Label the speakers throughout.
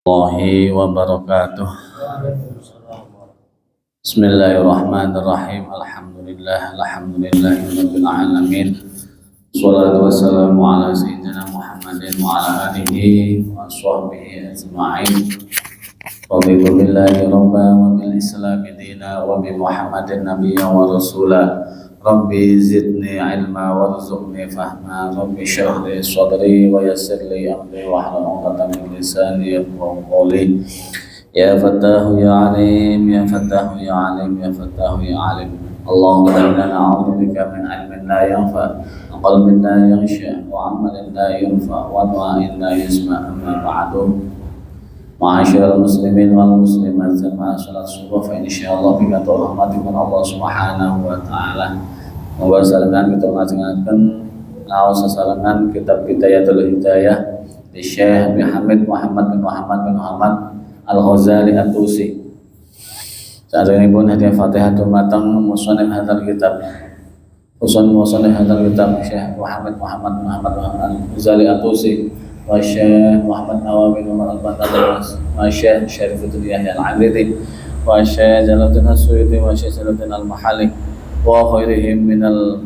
Speaker 1: Warahmatullahi wabarakatuh. Bismillahirrahmanirrahim. Alhamdulillahirabbil alamin. Shalatu wassalamu ala sayyidina Muhammadin wa ala alihi wa sahbihi ajma'in. Raditu billahi rabban wa bil islami dina wa bi Muhammadin nabiyyan wa rasula. Rabbi zidni ilma warzuqni fahma. Rabbi shrah li sadri wa yassir li amri wahlul 'uqdatam min lisani yafqahu qawli. Ya Fattahu ya Alim, ya Fattahu ya Alim, ya Fattahu ya Alim. Allahumma inna na'udzubika min ilmin la yanfa', wa qalbin la yakhsha, wa 'amalin la yanfa', wa du'ain la yasma'. Amma ba'du. Ma'asyiral muslimin wal muslimat, jamaah salat subuh fa insyaallah bika rahmatipun Allah Subhanahu wa taala. Monggo sarengan kita ngajengaken ngaos sasarengan kitab Bidayatul Hidayah di Syekh Muhammad bin Muhammad Al-Ghazali At-Tusi. Saderengipun hadiah Fatihah dumateng musannif hadzal kitab. Musannif hadzal kitab Syekh Muhammad Al-Ghazali At-Tusi wa Syekh Muhammad Nawawi bin Al-Bandar wa Syekh Syarifuddin Yahya Al-'Abidi wa Syekh Jalaluddin As-Suyuti wa Syekh Jalaluddin Al-Mahali wa khairihim minal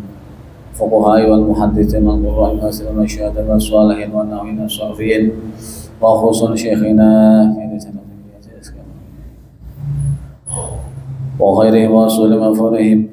Speaker 1: fuqaha wal muhadditsin wal qurra' wa syuhada wa shalihin wa nawin as-safiyin wa khusun syekhina wa khairihim wa sulima furihim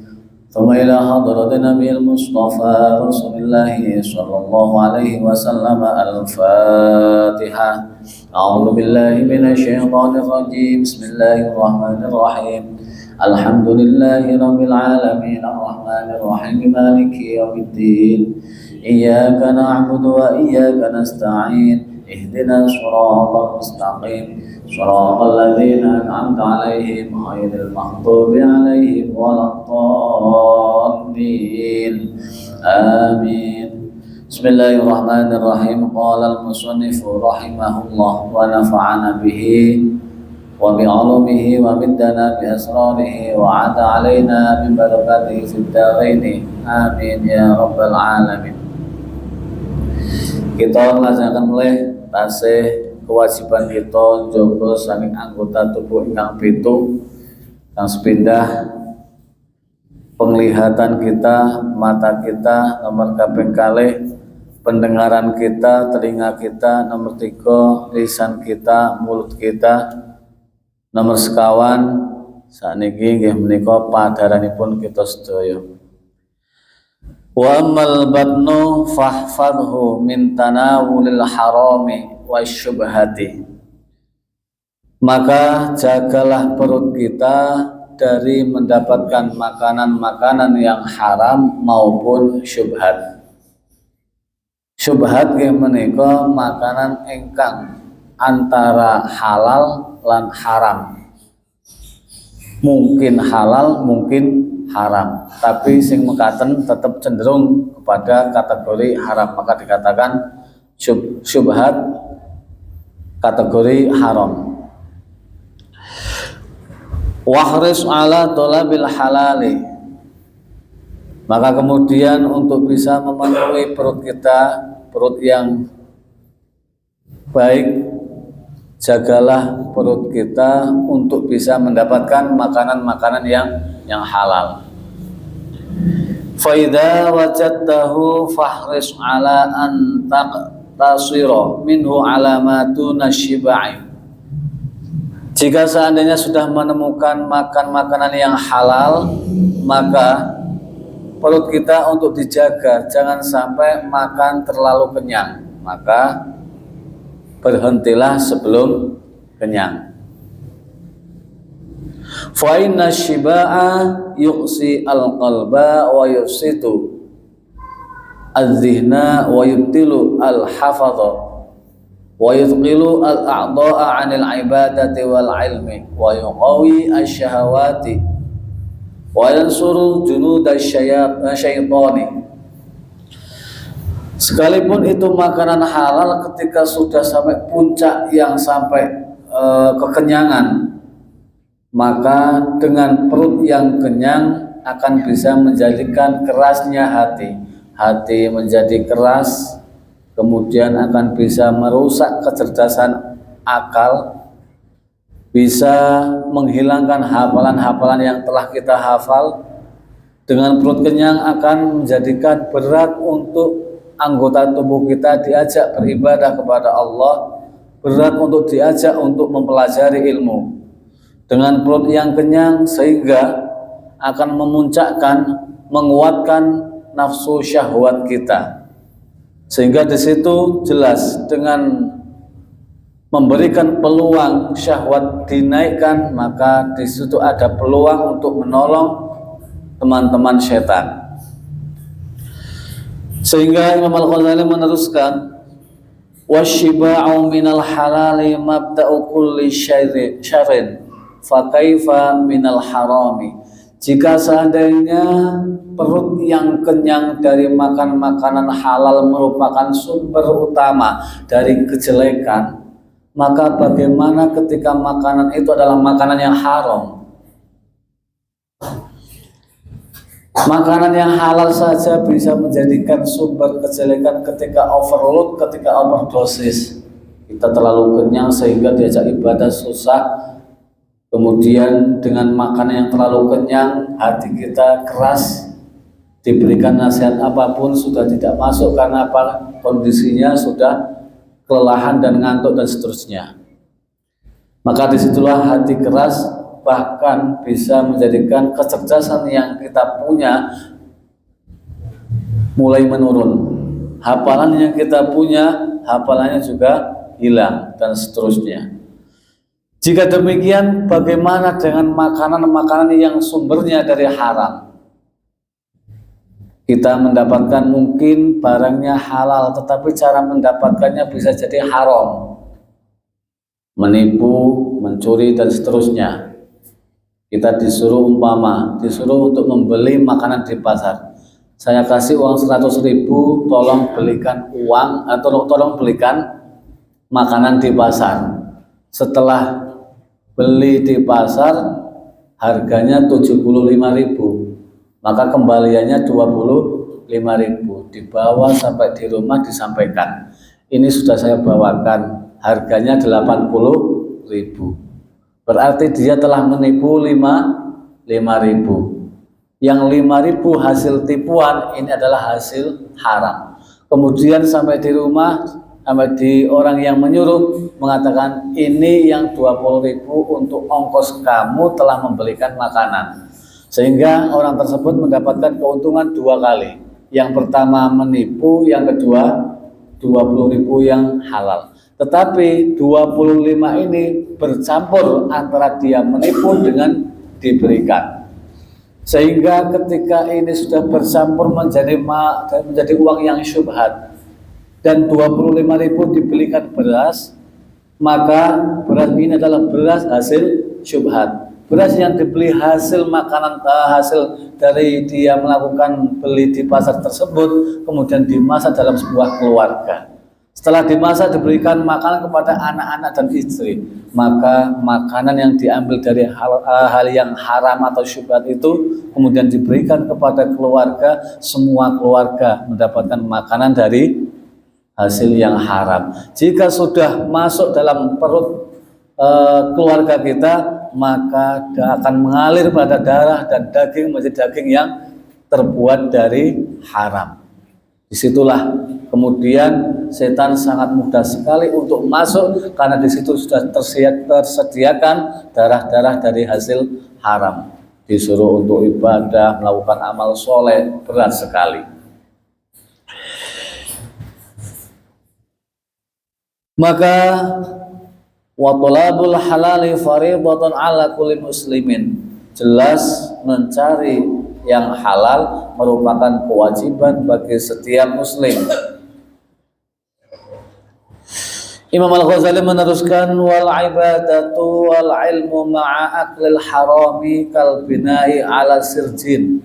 Speaker 1: thumma ila hadratin nabiyil mustafa rasulillahi sallallahu alaihi wasallam. Al-Fatihah. A'udzu billahi minasy syaithanir rajim. Bismillahirrahmanirrahim. Alhamdulillahi rabbil alamin arrahmanir rahim maliki yaumiddin iyyaka na'budu wa iyyaka nasta'in ihdinas siratal mustaqim siratal ladzina an'amta 'alaihim ghairil maghdubi 'alaihim waladdallin. Amin. Bismillahirrahmanirrahim. Qala al-musannif rahimahullah wa nafa'ana bihi wa bi'ulumihi wa middana bi asrarihi wa 'ada 'alaina bi barakatihi fid dharain. Amin ya rabbal alamin. Kita nglajengaken mulih tasih kewajiban kita njaga saking anggota tubuh ingkang pitu kang sepindah penglihatan kita, mata kita, nomor kaping kalih pendengaran kita, telinga kita, nomor 3 lisan kita, mulut kita, nomor sekawan sakniki nggih menika padaranipun kita sedaya. Wa mal batnu fahfadhu min tanawulil harami wasyubhati. Maka jagalah perut kita dari mendapatkan makanan-makanan yang haram maupun syubhat. Syubhat nggih menika makanan ingkang antara halal lan haram, mungkin halal mungkin haram, tapi sing mekaten tetap cenderung kepada kategori haram, maka dikatakan syubhat kategori haram. Wahris ala thalabil halali. Maka kemudian untuk bisa memenuhi perut kita, perut yang baik, jagalah perut kita untuk bisa mendapatkan makanan-makanan yang halal. Fa idza wajadtahu fahris ala an taqtasira minhu alamatun asyibai. Jika seandainya sudah menemukan makan makanan yang halal, maka perut kita untuk dijaga jangan sampai makan terlalu kenyang, maka berhentilah sebelum kenyang. Fa inna shibaa yuqsi al-qalba wa yufsitu az-zihna wa yubtilu al-hafadha wa yudqilu al-a'dha'a 'anil ibadati wal 'ilmi wa yuqawi asy-syahawati wa yansuru junudasy-syaitani. Sekalipun itu makanan halal, ketika sudah sampai puncak yang sampai kekenyangan, maka dengan perut yang kenyang akan bisa menjadikan kerasnya hati. Hati menjadi keras, kemudian akan bisa merusak kecerdasan akal, bisa menghilangkan hafalan-hafalan yang telah kita hafal. Dengan perut kenyang akan menjadikan berat untuk anggota tubuh kita diajak beribadah kepada Allah, berat untuk diajak untuk mempelajari ilmu. Dengan perut yang kenyang sehingga akan memuncakkan, menguatkan nafsu syahwat kita. Sehingga di situ jelas dengan memberikan peluang syahwat dinaikkan, maka di situ ada peluang untuk menolong teman-teman setan. Sehingga Imam Al-Ghazali meneruskan, wasyiba'u minal halali mabda'u kulli syarrin fa kaifa minal harami. Jika seandainya perut yang kenyang dari makan makanan halal merupakan sumber utama dari kejelekan, maka bagaimana ketika makanan itu adalah makanan yang haram? Makanan yang halal saja bisa menjadikan sumber kejelekan ketika overload, ketika overdosis. Kita terlalu kenyang sehingga diajak ibadah susah. Kemudian dengan makanan yang terlalu kenyang, hati kita keras, diberikan nasihat apapun sudah tidak masuk karena apa? Kondisinya sudah kelelahan dan ngantuk dan seterusnya. Maka disitulah hati keras bahkan bisa menjadikan kecerdasan yang kita punya mulai menurun. Hafalan yang kita punya, hafalannya juga hilang dan seterusnya. Jika demikian, bagaimana dengan makanan-makanan yang sumbernya dari haram? Kita mendapatkan mungkin barangnya halal, tetapi cara mendapatkannya bisa jadi haram. Menipu, mencuri dan seterusnya. Kita disuruh disuruh untuk membeli makanan di pasar. Saya kasih uang 100.000, tolong belikan uang atau tolong belikan makanan di pasar. Setelah beli di pasar, harganya 75.000, maka kembaliannya 25.000. Dibawa sampai di rumah disampaikan, ini sudah saya bawakan, harganya 80.000. Berarti dia telah menipu 5.000. Yang 5.000 hasil tipuan ini adalah hasil haram. Kemudian sampai di rumah, sampai di orang yang menyuruh mengatakan, ini yang 20.000 untuk ongkos kamu telah membelikan makanan. Sehingga orang tersebut mendapatkan keuntungan 2 kali. Yang pertama menipu, yang kedua 20.000 yang halal. Tetapi 25 ini bercampur antara dia menipu dengan diberikan. Sehingga ketika ini sudah bercampur menjadi uang yang syubhat dan 25.000 dibelikan beras, maka beras ini adalah beras hasil syubhat. Beras yang dibeli hasil makanan, hasil dari dia melakukan beli di pasar tersebut, kemudian dimasak dalam sebuah keluarga. Setelah dimasak diberikan makanan kepada anak-anak dan istri, maka makanan yang diambil dari hal yang haram atau syubhat itu kemudian diberikan kepada keluarga, semua keluarga mendapatkan makanan dari hasil yang haram. Jika sudah masuk dalam perut keluarga kita, maka akan mengalir pada darah dan daging menjadi daging yang terbuat dari haram. Disitulah kemudian setan sangat mudah sekali untuk masuk, karena di situ sudah tersediakan darah-darah dari hasil haram. Disuruh untuk ibadah, melakukan amal soleh, berat sekali. Maka wa talabul halali fardhatun ala kulli muslimin. Jelas mencari yang halal merupakan kewajiban bagi setiap muslim. Imam Al-Ghazali meneruskan, wal ibadatu wal ilmu ma'a aklil harami kal bina'i ala sirjin.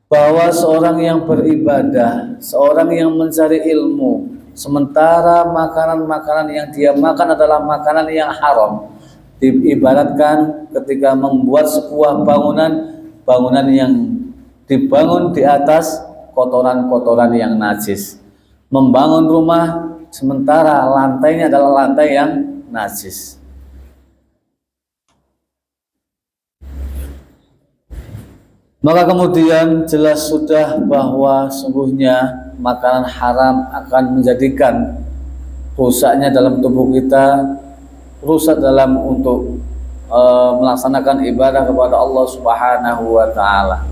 Speaker 1: Bahwa seorang yang beribadah, seorang yang mencari ilmu, sementara makanan-makanan yang dia makan adalah makanan yang haram, diibaratkan ketika membuat sebuah bangunan yang dibangun di atas kotoran-kotoran yang najis. Membangun rumah sementara lantainya adalah lantai yang najis. Maka kemudian jelas sudah bahwa sungguhnya makanan haram akan menjadikan rusaknya dalam tubuh kita, rusak dalam untuk melaksanakan ibadah kepada Allah Subhanahu wa taala.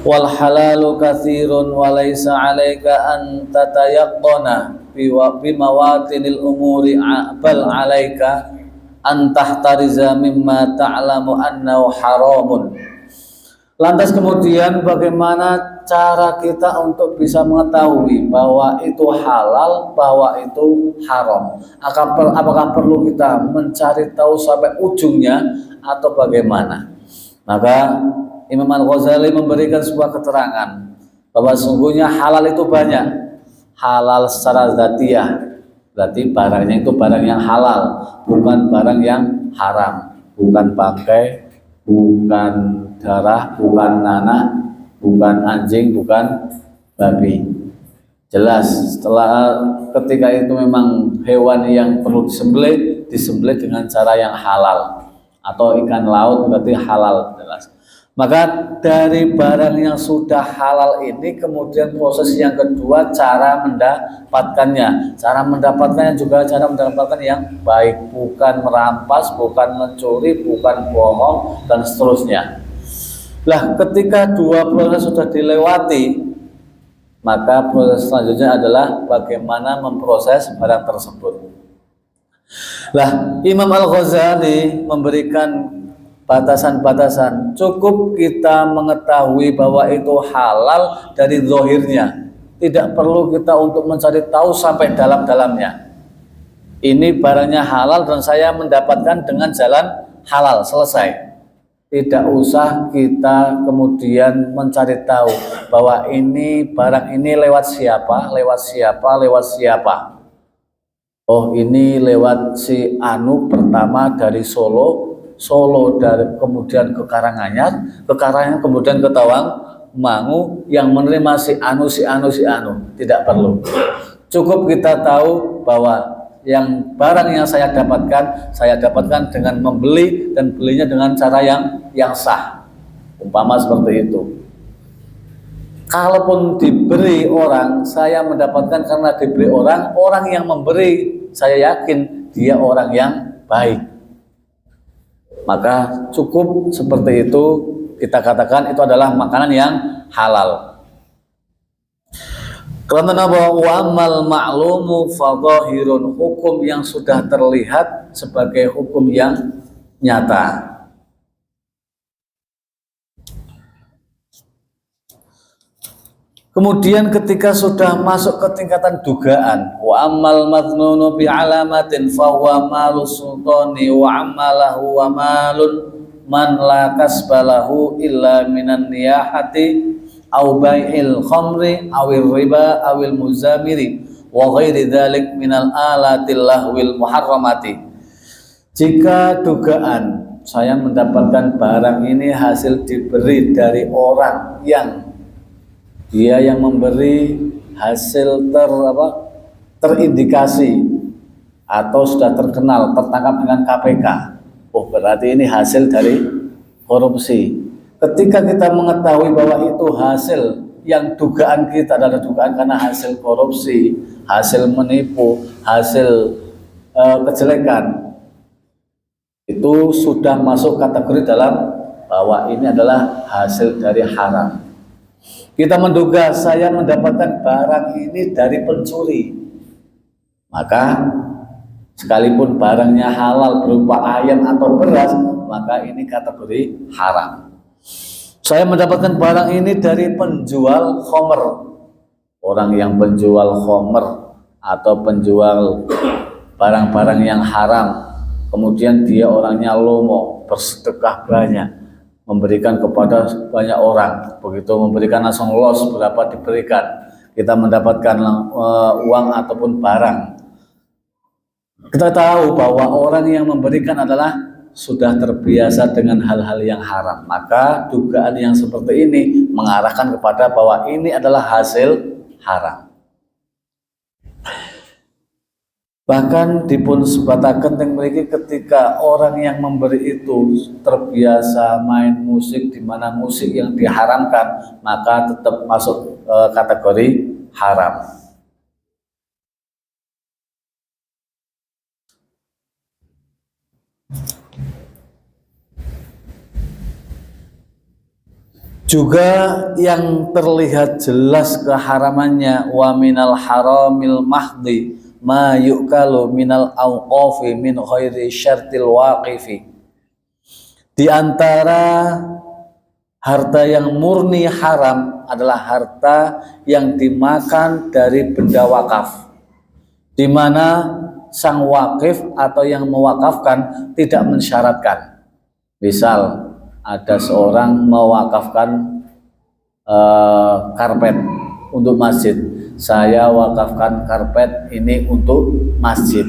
Speaker 1: Wal halalu katsirun wa laisa 'alaika an tatayaqqana bi mawatinil umuri bal 'alaika an tahtariza mimma ta'lamu annahu haramun. Lantas kemudian bagaimana cara kita untuk bisa mengetahui bahwa itu halal, bahwa itu haram? Apakah perlu kita mencari tahu sampai ujungnya atau bagaimana? Maka Imam Al-Ghazali memberikan sebuah keterangan bahwa sungguhnya halal itu banyak. Halal secara dzatiyah, berarti barangnya itu barang yang halal, bukan barang yang haram, bukan bangkai, bukan darah, bukan nanah, bukan anjing, bukan babi. Jelas setelah ketika itu memang hewan yang perlu disembelih dengan cara yang halal, atau ikan laut berarti halal, jelas. Maka dari barang yang sudah halal ini kemudian proses yang kedua cara mendapatkannya. Cara mendapatkannya juga cara mendapatkan yang baik, bukan merampas, bukan mencuri, bukan bohong dan seterusnya. Lah ketika dua proses sudah dilewati, maka proses selanjutnya adalah bagaimana memproses barang tersebut. Lah Imam Al-Ghazali memberikan batasan-batasan. Cukup kita mengetahui bahwa itu halal dari zahirnya. Tidak perlu kita untuk mencari tahu sampai dalam-dalamnya. Ini barangnya halal dan saya mendapatkan dengan jalan halal, selesai. Tidak usah kita kemudian mencari tahu bahwa ini barang ini lewat siapa, lewat siapa. Oh, ini lewat si Anu pertama dari Solo dari kemudian ke Karanganyar kemudian ke Tawangmangu yang menerima si Anu. Tidak perlu. Cukup kita tahu bahwa yang barang yang saya dapatkan dengan membeli dan belinya dengan cara yang sah. Umpama seperti itu. Kalaupun diberi orang, saya mendapatkan karena diberi orang yang memberi, saya yakin dia orang yang baik. Maka cukup seperti itu kita katakan itu adalah makanan yang halal. Karena wa amal ma'lumu fadhahirun, hukum yang sudah terlihat sebagai hukum yang nyata. Kemudian ketika sudah masuk ke tingkatan dugaan, wa amal madnunu bi alamatin fa huwa malus sultani wa amalahu wa malun man la kasbalahu illa minan niyahati au bai'il khamri awil riba awil muzamiri wa ghairi dzalik minal alatil lahwil muharramati. Jika dugaan saya mendapatkan barang ini hasil diberi dari orang yang dia yang memberi hasil terindikasi atau sudah terkenal tertangkap dengan KPK, oh berarti ini hasil dari korupsi. Ketika kita mengetahui bahwa itu hasil yang dugaan kita adalah dugaan karena hasil korupsi, hasil menipu, hasil kejelekan, itu sudah masuk kategori dalam bahwa ini adalah hasil dari haram. Kita menduga saya mendapatkan barang ini dari pencuri, maka sekalipun barangnya halal berupa ayam atau beras, maka ini kategori haram. Saya mendapatkan barang ini dari penjual khomer, orang yang penjual khomer atau penjual barang-barang yang haram, kemudian dia orangnya lomo, bersedekah banyak, memberikan kepada banyak orang, begitu memberikan langsung los berapa diberikan, kita mendapatkan uang ataupun barang. Kita tahu bahwa orang yang memberikan adalah sudah terbiasa dengan hal-hal yang haram, maka dugaan yang seperti ini mengarahkan kepada bahwa ini adalah hasil haram. Bahkan dipun sebataken teng mriki ketika orang yang memberi itu terbiasa main musik di mana musik yang diharamkan, maka tetap masuk kategori haram. Juga yang terlihat jelas keharamannya, wa minal haramil mahdi ma yu'kalu minal awqafi min khairi syartil waqifi. Di antara harta yang murni haram adalah harta yang dimakan dari benda wakaf, di mana sang wakif atau yang mewakafkan tidak mensyaratkan. Misal ada seorang mewakafkan karpet untuk masjid, saya wakafkan karpet ini untuk masjid,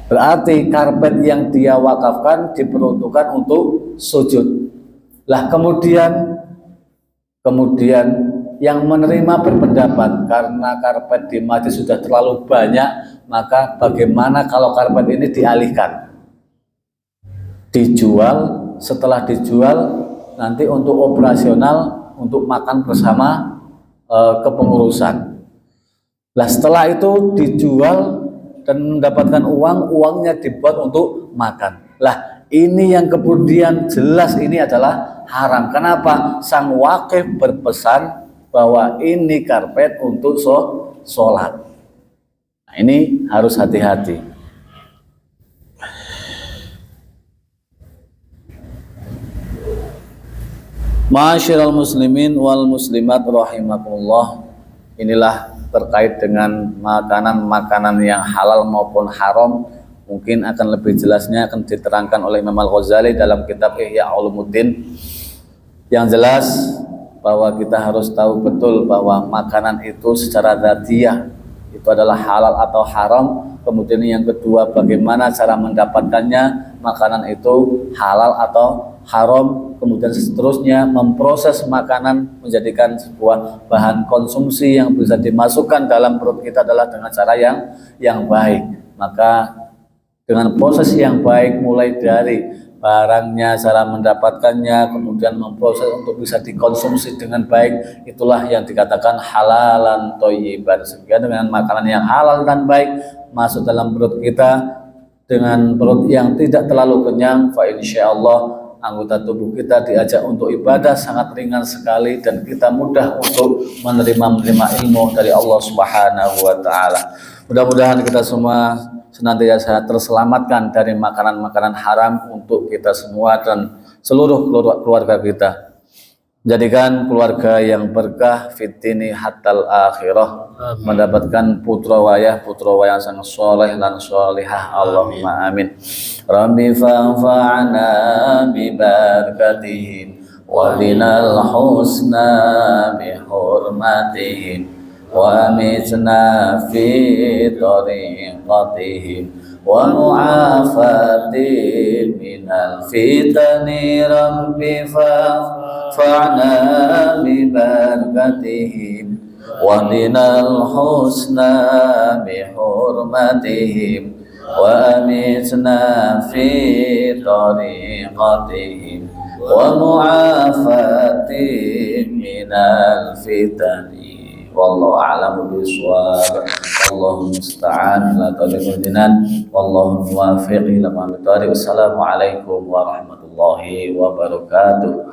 Speaker 1: berarti karpet yang dia wakafkan diperuntukkan untuk sujud. Lah kemudian yang menerima berpendapat karena karpet di masjid sudah terlalu banyak, maka bagaimana kalau karpet ini dialihkan, dijual, setelah dijual nanti untuk operasional, untuk makan bersama kepengurusan. Lah setelah itu dijual dan mendapatkan uang, uangnya dibuat untuk makan. Lah ini yang kemudian jelas ini adalah haram. Kenapa? Sang wakif berpesan bahwa ini karpet untuk sholat. Nah, ini harus hati-hati. Ma'asyiral muslimin wal muslimat rahimakumullah. Inilah terkait dengan makanan-makanan yang halal maupun haram. Mungkin akan lebih jelasnya akan diterangkan oleh Imam Al-Ghazali dalam kitab Ihya Ulumuddin. Yang jelas bahwa kita harus tahu betul bahwa makanan itu secara dzatiyah itu adalah halal atau haram. Kemudian yang kedua, bagaimana cara mendapatkannya, makanan itu halal atau haram. Kemudian seterusnya memproses makanan menjadikan sebuah bahan konsumsi yang bisa dimasukkan dalam perut kita adalah dengan cara yang baik. Maka dengan proses yang baik, mulai dari barangnya, cara mendapatkannya, kemudian memproses untuk bisa dikonsumsi dengan baik, itulah yang dikatakan halalan thayyiban. Sehingga dengan makanan yang halal dan baik masuk dalam perut kita dengan perut yang tidak terlalu kenyang, fa insyaallah anggota tubuh kita diajak untuk ibadah sangat ringan sekali dan kita mudah untuk menerima ilmu dari Allah Subhanahu wa taala. Mudah-mudahan kita semua senantiasa terselamatkan dari makanan-makanan haram untuk kita semua dan seluruh keluarga kita. Menjadikan keluarga yang berkah fitini hatal akhirah, mendapatkan putra wayah yang soleh dan solihah. Allahumma amin. Rabbi fa'fa'na bi barakatihim wa linal husna bi hurmatihim wa amitna fi tariqatihim wa mu'afati minal fitani. Rabbi fa'fa'na bi barakatihim wa linal husna bi hurmatihim wa amitna fi tariqatihim wa mu'afati minal fitani. Wallahu a'lamu bishawab. Allahumma musta'an la tariqul jinan wallahu muwaffiq ila ma tariq. Assalamualaikum warahmatullahi wabarakatuh.